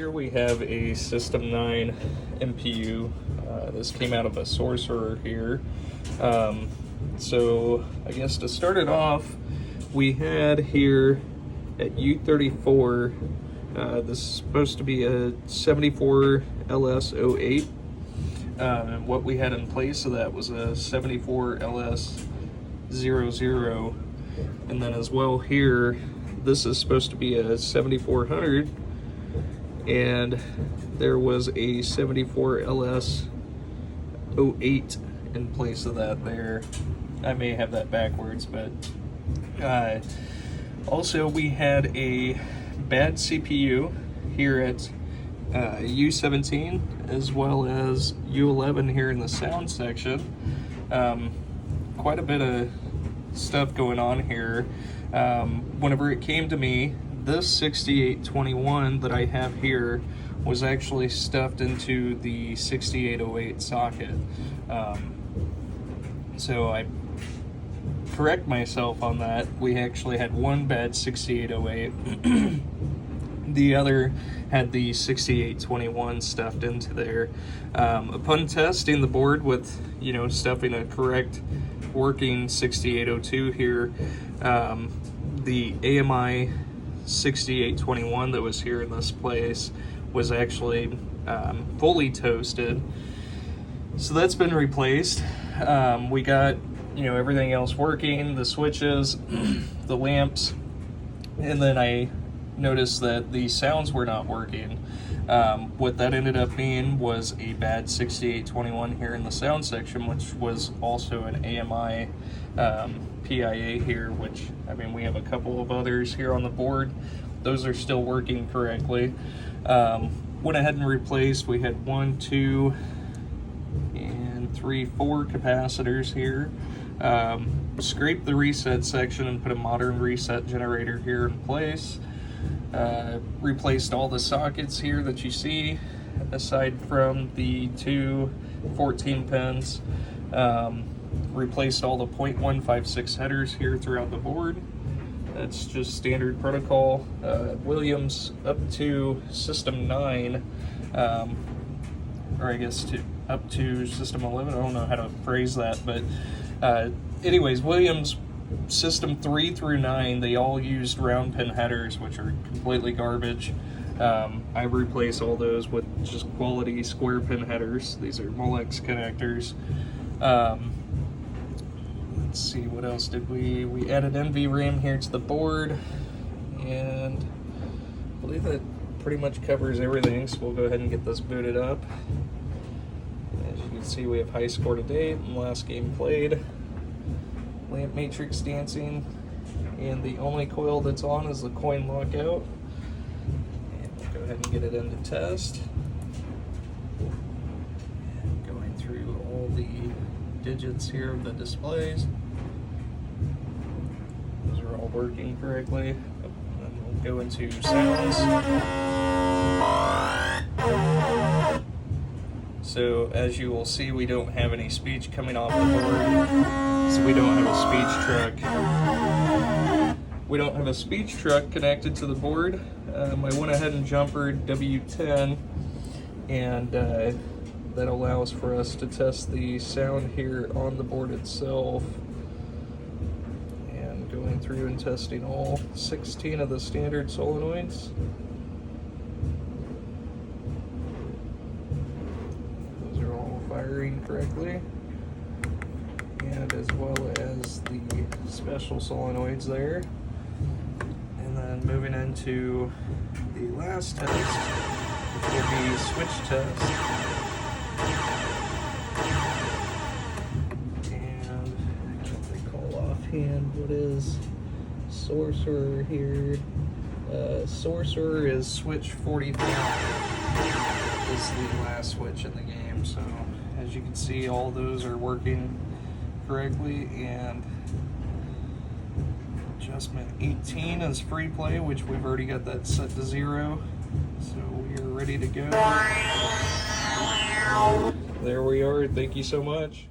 here we have a System 9 MPU. This came out of a Sorcerer here. So I guess to start it off, we had here at U34, this is supposed to be a 74 LS08. And what we had in place of that was a 74 LS00. And then as well here, this is supposed to be a 7400, and there was a 74 LS 08 in place of that there. I may have that backwards, but also we had a bad CPU here at U17 as well as U11 here in the sound section. Quite a bit of stuff going on here. Whenever it came to me, this 6821 that I have here was actually stuffed into the 6808 socket. So I correct myself on that. We actually had one bad 6808. The other had the 6821 stuffed into there. Upon testing the board with, stuffing a correct working 6802 here, the AMI 6821 that was here in this place was actually fully toasted. So that's been replaced. We got, everything else working, the switches, the lamps, and then I noticed that the sounds were not working. What that ended up being was a bad 6821 here in the sound section, which was also an AMI PIA here, which, we have a couple of others here on the board. Those are still working correctly. Went ahead and replaced, we had 1, 2, and 3, 4 capacitors here. Scraped the reset section and put a modern reset generator here in place. Replaced all the sockets here that you see, aside from the 2 14 pins. Replaced all the 0.156 headers here throughout the board. That's just standard protocol. Williams up to System 9, or I guess up to System 11. I don't know how to phrase that, but anyways, Williams System 3 through 9, they all used round pin headers, which are completely garbage. I replace all those with just quality square pin headers. These are Molex connectors. Let's see, what else did we added NVRAM here to the board, and I believe that pretty much covers everything, so we'll go ahead and get this booted up. As you can see, we have high score to date and last game played. Lamp matrix dancing, and the only coil that's on is the coin lockout. And we'll go ahead and get it into test. And going through all the digits here of the displays. Those are all working correctly. And then we'll go into sounds. So as you will see, we don't have any speech coming off the board. So we don't have a speech truck. We don't have a speech truck connected to the board. I went ahead and jumpered W10, and that allows for us to test the sound here on the board itself. And going through and testing all 16 of the standard solenoids. Those are all firing correctly. And as well as the special solenoids there. And then moving into the last test, which will be switch test. And I can't recall offhand what is Sorcerer here. Sorcerer is switch 45 is the last switch in the game. So as you can see, all those are working correctly, and adjustment 18 is free play, which we've already got that set to 0, so we are ready to go. There we are. Thank you so much.